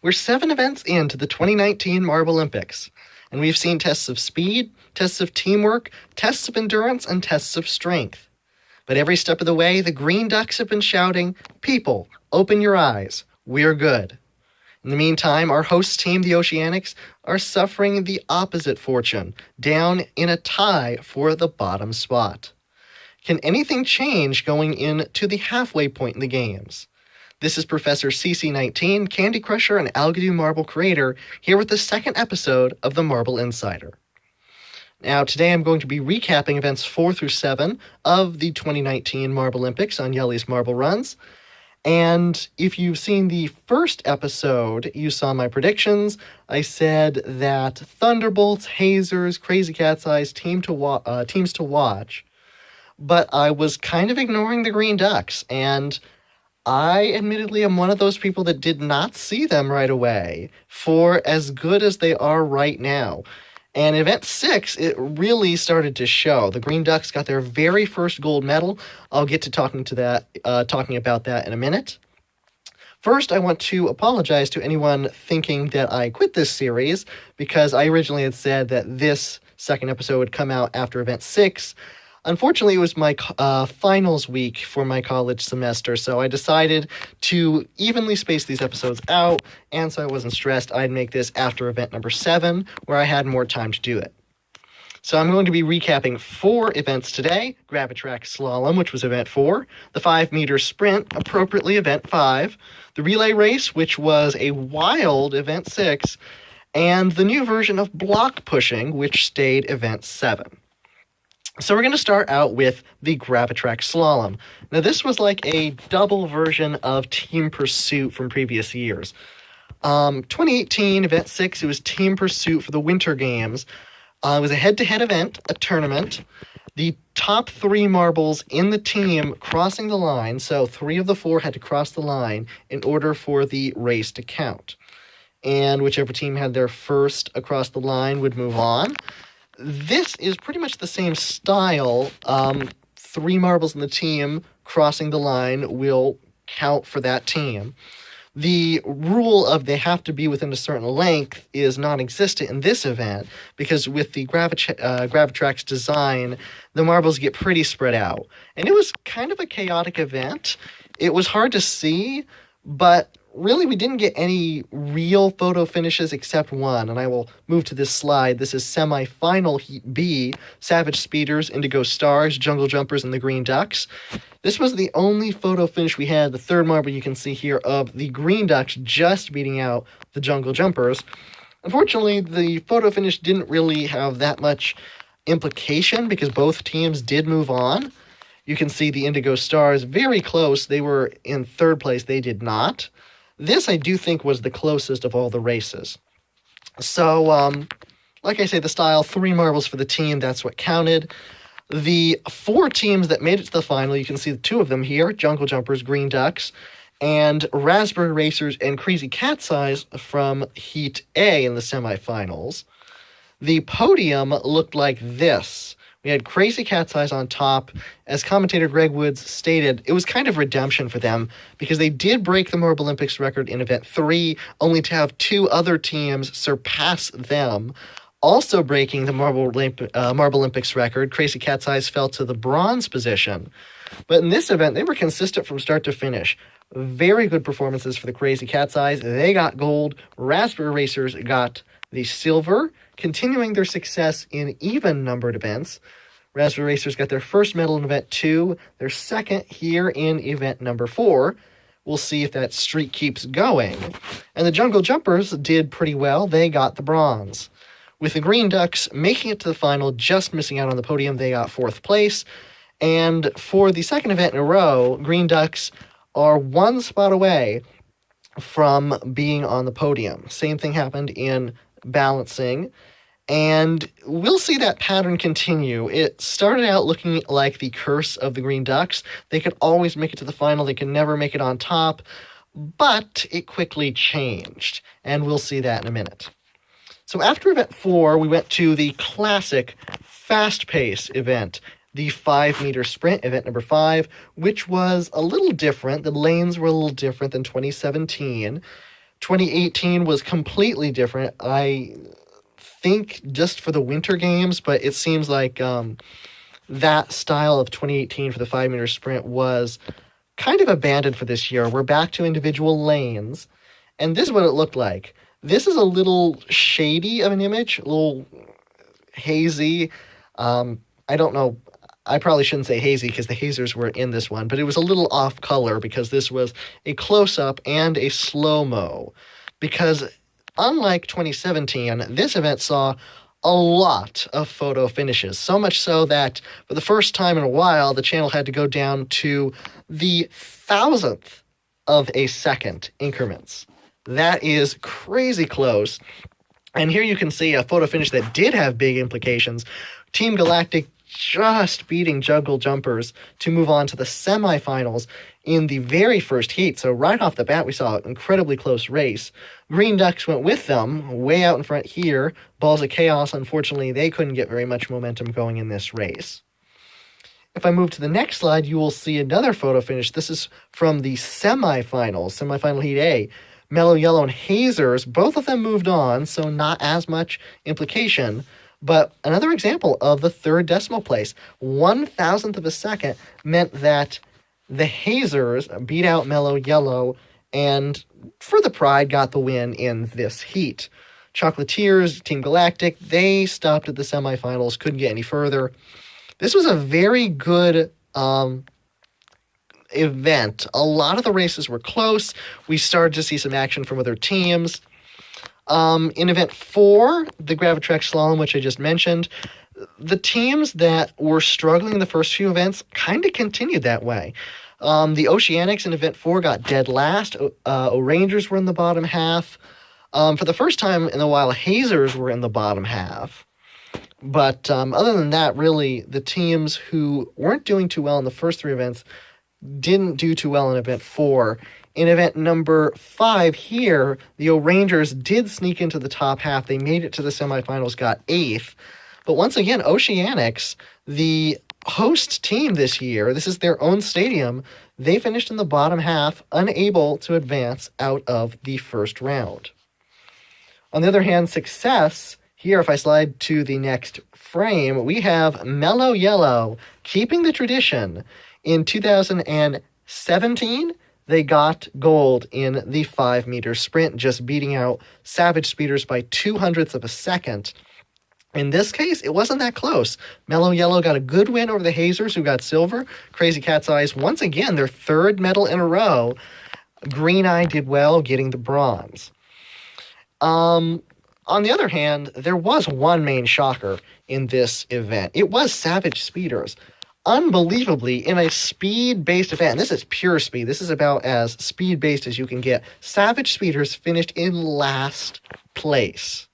We're 7 events into the 2019 Marblelympics, and we've seen tests of speed, tests of teamwork, tests of endurance, and tests of strength. But every step of the way, the Green Ducks have been shouting, "People, open your eyes. We're good." In the meantime, our host team, the Oceanics, are suffering the opposite fortune, down in a tie for the bottom spot. Can anything change going into the halfway point in the games? This is Professor CC19, Candy Crusher and Algadoo Marble creator, here with the second episode of the Marble Insider. Now, today I'm going to be recapping events 4 through 7 of the 2019 Marblelympics on Jelle's Marble Runs. And if you've seen the first episode, you saw my predictions. I said that Thunderbolts, Hazers, Crazy Cat's Eyes, teams to watch. But I was kind of ignoring the Green Ducks, and I admittedly am one of those people that did not see them right away, for as good as they are right now. And event 6, it really started to show. The Green Ducks got their very first gold medal. I'll get to talking about that in a minute. First, I want to apologize to anyone thinking that I quit this series, because I originally had said that this second episode would come out after event 6. Unfortunately, it was my finals week for my college semester, so I decided to evenly space these episodes out, and so I wasn't stressed. I'd make this after event number 7, where I had more time to do it. So I'm going to be recapping 4 events today: Gravitrax slalom, which was event 4, the 5-meter sprint, appropriately event 5, the relay race, which was a wild event 6, and the new version of block pushing, which stayed event 7. So we're going to start out with the Gravitrax slalom. Now, this was like a double version of Team Pursuit from previous years. 2018, Event 6, it was Team Pursuit for the Winter Games. It was a head-to-head event, a tournament. The top 3 marbles in the team crossing the line, so 3 of the 4 had to cross the line in order for the race to count. And whichever team had their first across the line would move on. This is pretty much the same style. 3 marbles in the team crossing the line will count for that team. The rule of they have to be within a certain length is non-existent in this event, because with the Gravitrax design, the marbles get pretty spread out. And it was kind of a chaotic event. It was hard to see, but really, we didn't get any real photo finishes except one, and I will move to this slide. This is semi-final Heat B, Savage Speeders, Indigo Stars, Jungle Jumpers, and the Green Ducks. This was the only photo finish we had, the third marble you can see here, of the Green Ducks just beating out the Jungle Jumpers. Unfortunately, the photo finish didn't really have that much implication because both teams did move on. You can see the Indigo Stars very close. They were in third place. They did not. This, I do think, was the closest of all the races. So, like I say, the style, 3 marbles for the team, that's what counted. The 4 teams that made it to the final, you can see the 2 of them here, Jungle Jumpers, Green Ducks, and Raspberry Racers and Crazy Cat's Eyes from Heat A in the semifinals. The podium looked like this. We had Crazy Cat's Eyes on top. As commentator Greg Woods stated, it was kind of redemption for them because they did break the Marblelympics record in Event 3, only to have 2 other teams surpass them. Also breaking the Marblelympics record, Crazy Cat's Eyes fell to the bronze position. But in this event, they were consistent from start to finish. Very good performances for the Crazy Cat's Eyes. They got gold. Raspberry Racers got the silver, continuing their success in even-numbered events. Raspberry Racers got their first medal in Event 2, their second here in Event number 4. We'll see if that streak keeps going. And the Jungle Jumpers did pretty well. They got the bronze. With the Green Ducks making it to the final, just missing out on the podium, they got 4th place. And for the second event in a row, Green Ducks are 1 spot away from being on the podium. Same thing happened in balancing, and we'll see that pattern continue. It started out looking like the curse of the Green Ducks. They could always make it to the final. They could never make it on top, but it quickly changed, and we'll see that in a minute. So after event 4, we went to the classic fast-paced event, the 5-meter sprint, event number 5, which was a little different. The lanes were a little different than 2017. 2018 was completely different. I think just for the Winter Games, but it seems like that style of 2018 for the 5-meter sprint was kind of abandoned for this year. We're back to individual lanes, and this is what it looked like. This is a little shady of an image, a little hazy. I don't know. I probably shouldn't say hazy because the hazers were in this one, but it was a little off color because this was a close-up and a slow-mo. Because unlike 2017, this event saw a lot of photo finishes, so much so that for the first time in a while, the channel had to go down to the 1,000th of a second increments. That is crazy close. And here you can see a photo finish that did have big implications. Team Galactic just beating Juggle Jumpers to move on to the semifinals in the very first heat. So right off the bat, we saw an incredibly close race. Green Ducks went with them, way out in front here. Balls of Chaos, unfortunately, they couldn't get very much momentum going in this race. If I move to the next slide, you will see another photo finish. This is from the semifinals, semifinal heat A. Mellow Yellow and Hazers, both of them moved on, so not as much implication. But another example of the third decimal place, 1,000th of a second, meant that the Hazers beat out Mellow Yellow and, for the pride, got the win in this heat. Chocolatiers, Team Galactic, they stopped at the semifinals, couldn't get any further. This was a very good event. A lot of the races were close. We started to see some action from other teams. In Event 4, the Gravitrax slalom, which I just mentioned, the teams that were struggling in the first few events kind of continued that way. The Oceanics in Event 4 got dead last. O-Rangers were in the bottom half. For the first time in a while, Hazers were in the bottom half. But other than that, really, the teams who weren't doing too well in the first 3 events didn't do too well in Event 4. In event number 5 here, the O-Rangers did sneak into the top half. They made it to the semifinals, got 8th. But once again, Oceanics, the host team this year, this is their own stadium, they finished in the bottom half, unable to advance out of the first round. On the other hand, Success, here if I slide to the next frame, we have Mellow Yellow keeping the tradition. In 2017, they got gold in the 5-meter sprint, just beating out Savage Speeders by 0.02 of a second. In this case, it wasn't that close. Mellow Yellow got a good win over the Hazers, who got silver. Crazy Cat's Eyes, once again, their 3rd medal in a row. Green Eye did well, getting the bronze. On the other hand, there was one main shocker in this event. It was Savage Speeders. Unbelievably, in a speed-based event, and this is pure speed, this is about as speed-based as you can get, Savage Speeders finished in last place.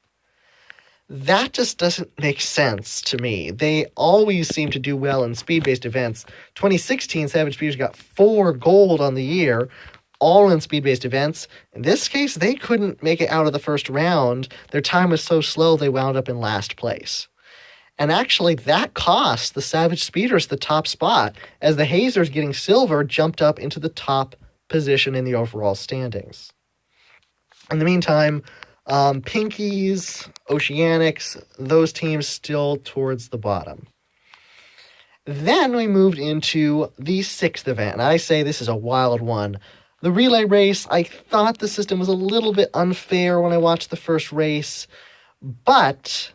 That just doesn't make sense to me. They always seem to do well in speed-based events. 2016, Savage Speeders got 4 gold on the year, all in speed-based events. In this case, they couldn't make it out of the first round. Their time was so slow, they wound up in last place. And actually, that cost the Savage Speeders the top spot, as the Hazers getting silver jumped up into the top position in the overall standings. In the meantime, Pinkies, Oceanics, those teams still towards the bottom. Then we moved into the 6th event, and I say this is a wild one. The relay race, I thought the system was a little bit unfair when I watched the first race, but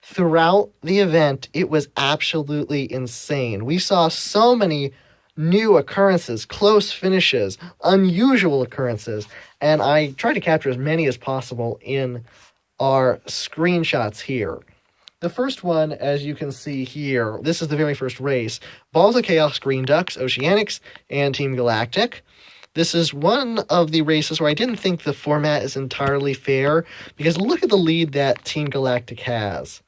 throughout the event, it was absolutely insane. We saw so many new occurrences, close finishes, unusual occurrences, and I tried to capture as many as possible in our screenshots here. The first one, as you can see here, this is the very first race. Balls of Chaos, Green Ducks, Oceanics, and Team Galactic. This is one of the races where I didn't think the format is entirely fair, because look at the lead that Team Galactic has.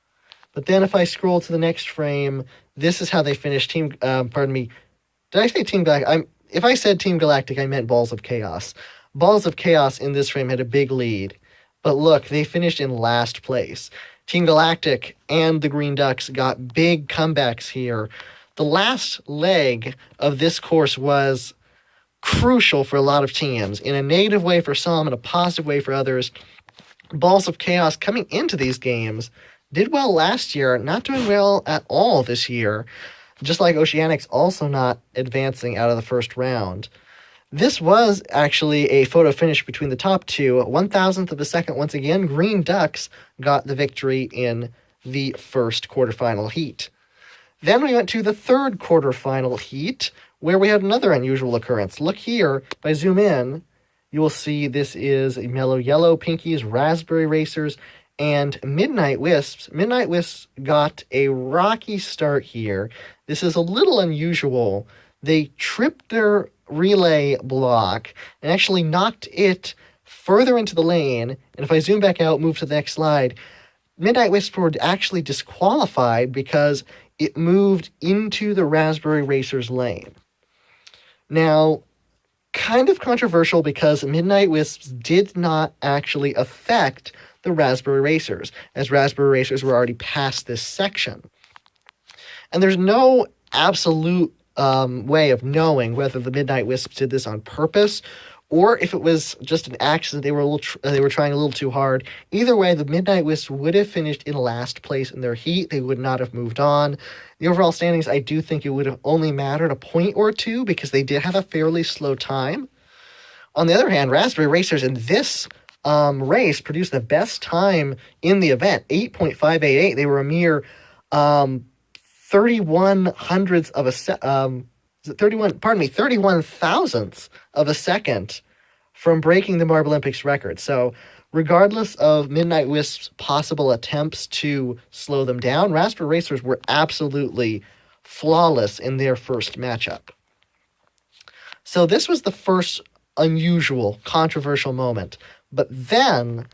But then if I scroll to the next frame, this is how they finished. Did I say Team Galactic? If I said Team Galactic, I meant Balls of Chaos. Balls of Chaos in this frame had a big lead. But look, they finished in last place. Team Galactic and the Green Ducks got big comebacks here. The last leg of this course was crucial for a lot of teams, in a negative way for some and a positive way for others. Balls of Chaos coming into these games did well last year, not doing well at all this year, just like Oceanics also not advancing out of the first round. This was actually a photo finish between the top two. 1,000th of a second once again. Green Ducks got the victory in the first quarterfinal heat. Then we went to the third quarterfinal heat, where we had another unusual occurrence. Look here, if I zoom in, you will see this is Mellow Yellow, Pinkies, Raspberry Racers, and Midnight Wisps. Midnight Wisps got a rocky start here. This is a little unusual. They tripped their relay block and actually knocked it further into the lane. And if I zoom back out, move to the next slide, Midnight Wisps were actually disqualified because it moved into the Raspberry Racers lane. Now, kind of controversial because Midnight Wisps did not actually affect the Raspberry Racers, as Raspberry Racers were already past this section. And there's no absolute way of knowing whether the Midnight Wisps did this on purpose or if it was just an accident. They were trying a little too hard. Either way, the Midnight Wisps would have finished in last place in their heat. They would not have moved on. The overall standings, I do think it would have only mattered a point or two because they did have a fairly slow time. On the other hand, Raspberry Racers in this race produced the best time in the event, 8.588. They were a mere 31 thousandths of a second from breaking the Marblelympics record. So regardless of Midnight Wisp's possible attempts to slow them down, Raspberry Racers were absolutely flawless in their first matchup. So this was the first unusual, controversial moment. But then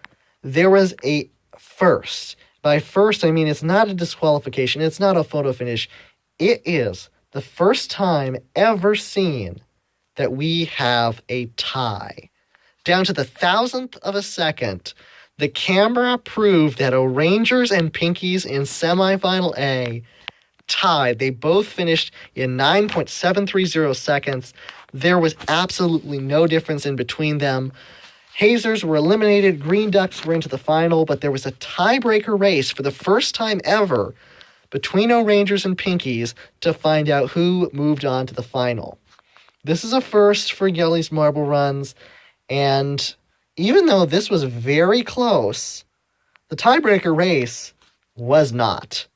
there was a first. By first, I mean it's not a disqualification. It's not a photo finish. It is the first time ever seen that we have a tie. Down to the 1,000th of a second, the camera proved that O'Rangers and Pinkies in semifinal A tied. They both finished in 9.730 seconds. There was absolutely no difference in between them. Hazers were eliminated, Green Ducks were into the final, but there was a tiebreaker race for the first time ever between O'Rangers and Pinkies to find out who moved on to the final. This is a first for Jelle's marble runs, and even though this was very close, the tiebreaker race was not.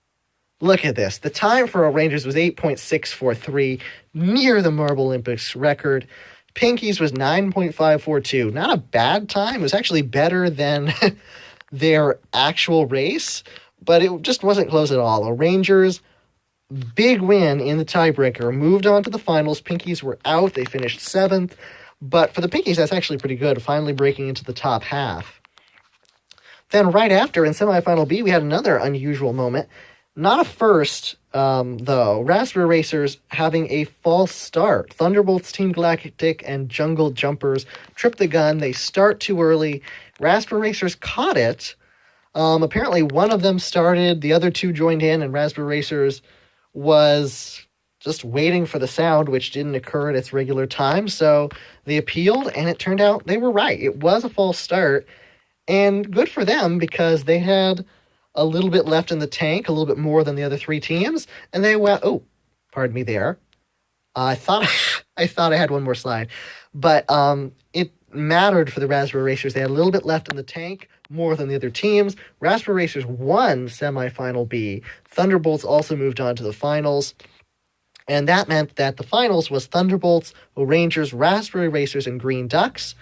Look at this. The time for O'Rangers was 8.643, near the Marblelympics record. Pinkies was 9.542. Not a bad time. It was actually better than their actual race, but it just wasn't close at all. O'Rangers, big win in the tiebreaker, moved on to the finals. Pinkies were out. They finished 7th. But for the Pinkies, that's actually pretty good, finally breaking into the top half. Then right after, in semifinal B, we had another unusual moment. Not a first, though. Raspberry Racers having a false start. Thunderbolts, Team Galactic, and Jungle Jumpers tripped the gun. They start too early. Raspberry Racers caught it. Apparently one of them started, the other two joined in, and Raspberry Racers was just waiting for the sound, which didn't occur at its regular time. So they appealed, and it turned out they were right. It was a false start, and good for them because they had a little bit left in the tank, a little bit more than the other three teams, and they went, oh, pardon me there. I thought I had one more slide, but it mattered for the Raspberry Racers. They had a little bit left in the tank, more than the other teams. Raspberry Racers won semifinal B. Thunderbolts also moved on to the finals, and that meant that the finals was Thunderbolts, O'Rangers, Raspberry Racers, and Green Ducks,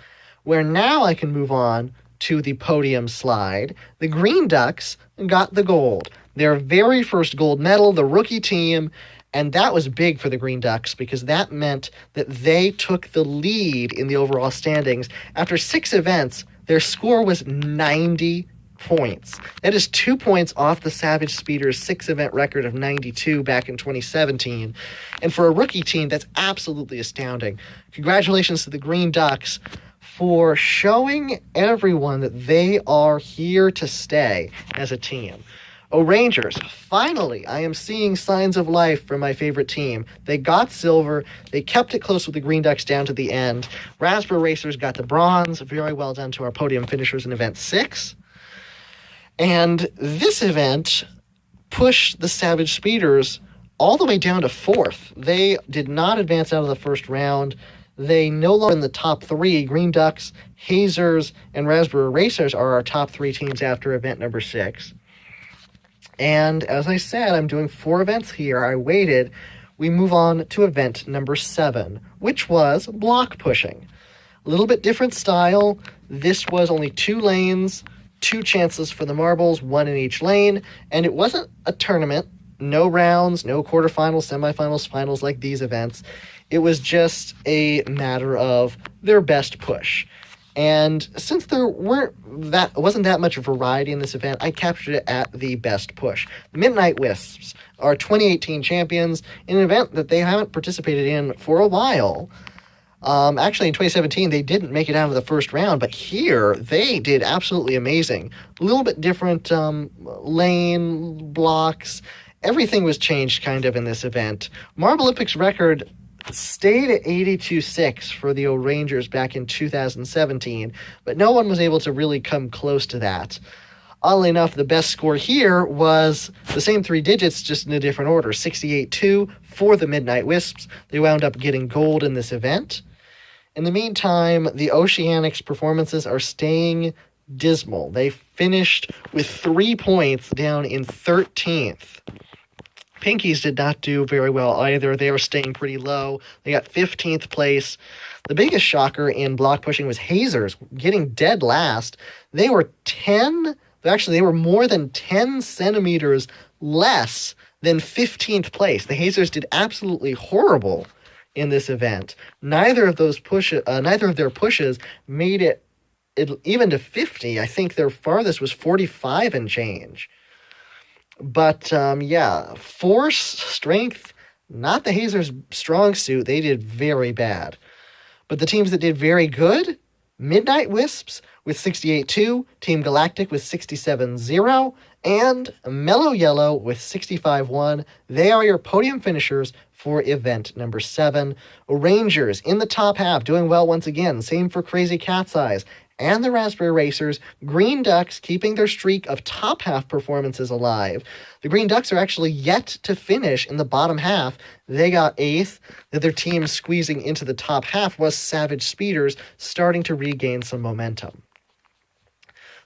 where now I can move on to the podium slide. The Green Ducks got the gold. Their very first gold medal, the rookie team, and that was big for the Green Ducks because that meant that they took the lead in the overall standings. After 6 events, their score was 90 points. That is 2 points off the Savage Speeders' 6-event record of 92 back in 2017. And for a rookie team, that's absolutely astounding. Congratulations to the Green Ducks for showing everyone that they are here to stay as a team. Oh, Rangers, finally, I am seeing signs of life from my favorite team. They got silver. They kept it close with the Green Ducks down to the end. Raspberry Racers got the bronze. Very well done to our podium finishers in Event 6. And this event pushed the Savage Speeders all the way down to 4th. They did not advance out of the first round. They no longer in the top 3. Green Ducks, Hazers, and Raspberry Racers are our top 3 teams after event number 6. And as I said, I'm doing 4 events here. I waited. We move on to event number 7, which was block pushing. A little bit different style. This was only 2 lanes, 2 chances for the marbles, 1 in each lane, and it wasn't a tournament. No rounds, no quarterfinals, semifinals, finals like these events. It was just a matter of their best push. And since there wasn't that much variety in this event, I captured it at the best push. The Midnight Wisps are 2018 champions in an event that they haven't participated in for a while. Actually, in 2017, they didn't make it out of the first round, but here they did absolutely amazing. A little bit different lane blocks. Everything was changed kind of in this event. Marblelympics record stayed at 82.6 for the Rangers back in 2017, but no one was able to really come close to that. Oddly enough, the best score here was the same 3 digits, just in a different order, 68.2 for the Midnight Wisps. They wound up getting gold in this event. In the meantime, the Oceanics performances are staying dismal. They finished with 3 points down in 13th. Pinkies did not do very well either. They were staying pretty low. They got 15th place. The biggest shocker in block pushing was Hazers getting dead last. They were more than 10 centimeters less than 15th place. The Hazers did absolutely horrible in this event. Neither of their pushes made it even to 50. I think their farthest was 45 and change. But, force, strength, not the Hazers' strong suit. They did very bad. But the teams that did very good, Midnight Wisps with 68.2, Team Galactic with 67.0, and Mellow Yellow with 65.1. They are your podium finishers for event number 7. Rangers in the top half, doing well once again. Same for Crazy Cat's Eyes and the Raspberry Racers. Green Ducks keeping their streak of top half performances alive. The Green Ducks are actually yet to finish in the bottom half. They got 8th. The other team squeezing into the top half was Savage Speeders, starting to regain some momentum.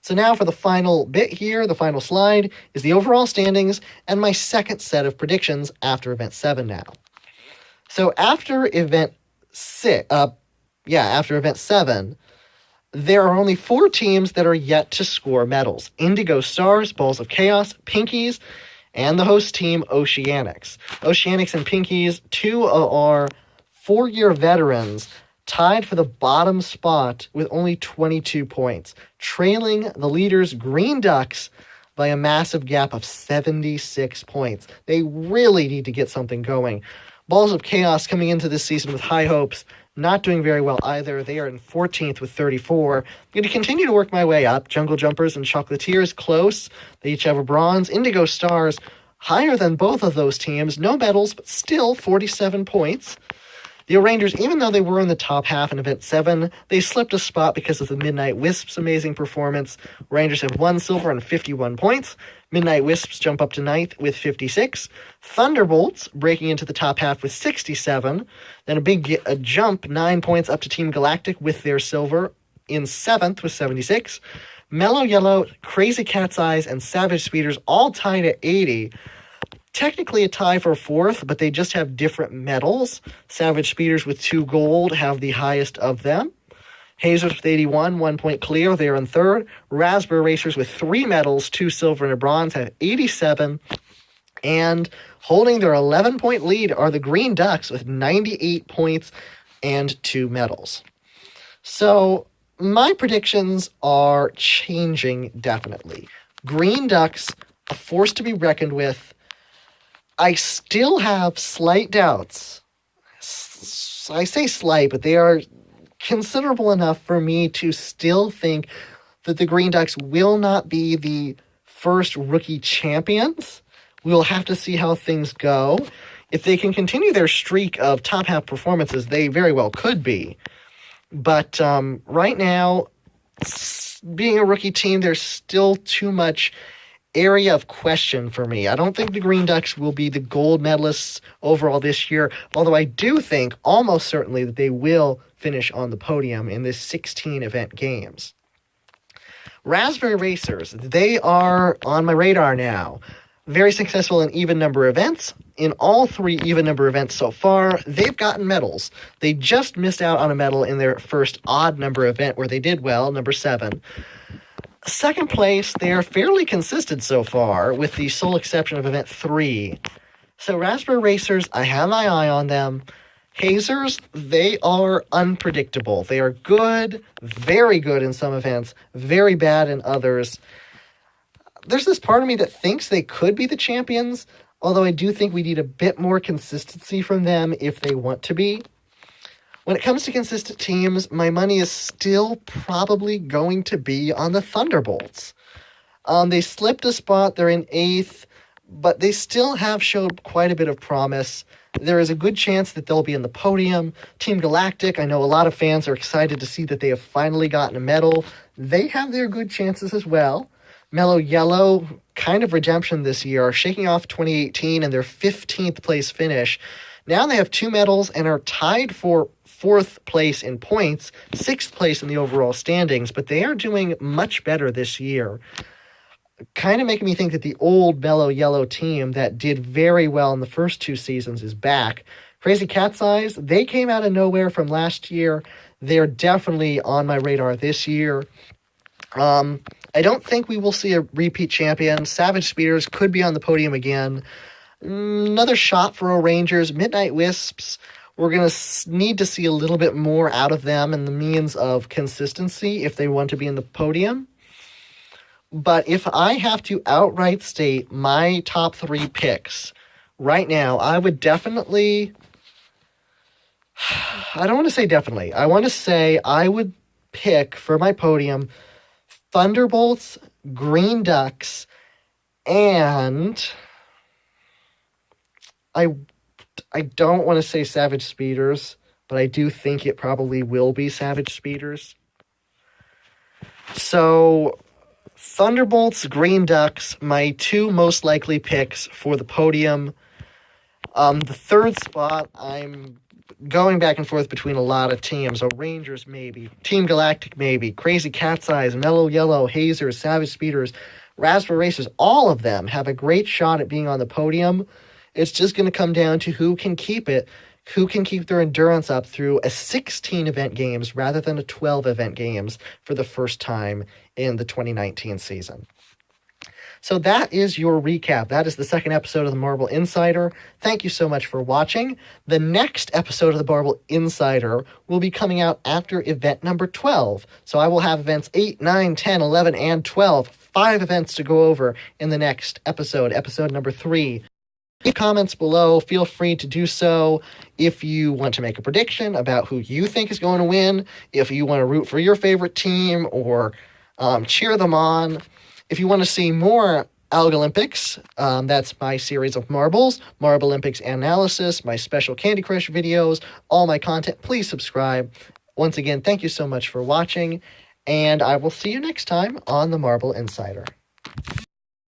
So now for the final bit here, the final slide, is the overall standings and my second set of predictions after Event 7 now. So after Event 7, there are only 4 teams that are yet to score medals. Indigo Stars, Balls of Chaos, Pinkies, and the host team, Oceanics. Oceanics and Pinkies, 2 of our 4-year veterans, tied for the bottom spot with only 22 points, trailing the leaders, Green Ducks, by a massive gap of 76 points. They really need to get something going. Balls of Chaos coming into this season with high hopes, not doing very well either. They are in 14th with 34. I'm going to continue to work my way up. Jungle Jumpers and Chocolatiers close. They each have a bronze. Indigo Stars higher than both of those teams. No medals, but still 47 points. The Rangers, even though they were in the top half in Event 7, they slipped a spot because of the Midnight Wisps' amazing performance. Rangers have 1 silver and 51 points. Midnight Wisps jump up to 9th with 56. Thunderbolts breaking into the top half with 67. Then a jump, 9 points up to Team Galactic with their silver in 7th with 76. Mellow Yellow, Crazy Cat's Eyes, and Savage Speeders all tied at 80. Technically a tie for 4th, but they just have different medals. Savage Speeders with 2 gold have the highest of them. Hazers with 81, 1 point clear, they're in 3rd. Raspberry Racers with 3 medals, 2 silver and a bronze, have 87. And holding their 11-point lead are the Green Ducks with 98 points and 2 medals. So my predictions are changing definitely. Green Ducks, a force to be reckoned with. I still have slight doubts. I say slight, but they are considerable enough for me to still think that the Green Ducks will not be the first rookie champions. We will have to see how things go. If they can continue their streak of top half performances, they very well could be. But right now, being a rookie team, there's still too much area of question for me. I don't think the Green Ducks will be the gold medalists overall this year, although I do think almost certainly that they will finish on the podium in this 16-event games. Raspberry Racers, they are on my radar now. Very successful in even number events. In all 3 even number events so far, they've gotten medals. They just missed out on a medal in their first odd number event where they did well, number 7. Second place, they are fairly consistent so far, with the sole exception of event 3. So Raspberry Racers, I have my eye on them. Hazers, they are unpredictable. They are good, very good in some events, very bad in others. There's this part of me that thinks they could be the champions, although I do think we need a bit more consistency from them if they want to be. When it comes to consistent teams, my money is still probably going to be on the Thunderbolts. They slipped a spot, they're in 8th, but they still have showed quite a bit of promise. There is a good chance that they'll be in the podium. Team Galactic, I know a lot of fans are excited to see that they have finally gotten a medal. They have their good chances as well. Mellow Yellow, kind of redemption this year, shaking off 2018 and their 15th place finish. Now they have 2 medals and are tied for 4th place in points, 6th place in the overall standings, but they are doing much better this year. Kind of making me think that the old Mellow Yellow team that did very well in the first 2 seasons is back. Crazy Cat's Eyes, they came out of nowhere from last year. They're definitely on my radar this year. I don't think we will see a repeat champion. Savage Speeders could be on the podium again. Another shot for O'Rangers. Midnight Wisps, we're going to need to see a little bit more out of them in the means of consistency if they want to be in the podium. But if I have to outright state my top 3 picks right now, I would definitely... I don't want to say definitely. I want to say I would pick for my podium Thunderbolts, Green Ducks, and I don't want to say Savage Speeders, but I do think it probably will be Savage Speeders. So, Thunderbolts, Green Ducks, my 2 most likely picks for the podium. The 3rd spot, I'm going back and forth between a lot of teams. O'Rangers, maybe. Team Galactic, maybe. Crazy Cat's Eyes, Mellow Yellow, Hazers, Savage Speeders, Raspberry Racers. All of them have a great shot at being on the podium. It's just going to come down to who can keep it, who can keep their endurance up through a 16-event games rather than a 12-event games for the first time in the 2019 season. So that is your recap. That is the 2nd episode of the Marble Insider. Thank you so much for watching. The next episode of the Marble Insider will be coming out after event number 12. So I will have events 8, 9, 10, 11, and 12. 5 events to go over in the next episode, episode number 3. Leave comments below. Feel free to do so if you want to make a prediction about who you think is going to win, if you want to root for your favorite team or cheer them on. If you want to see more Algolympics, that's my series of marbles, Marblelympics analysis, my special Candy Crush videos, all my content, please subscribe. Once again, thank you so much for watching, and I will see you next time on the Marble Insider.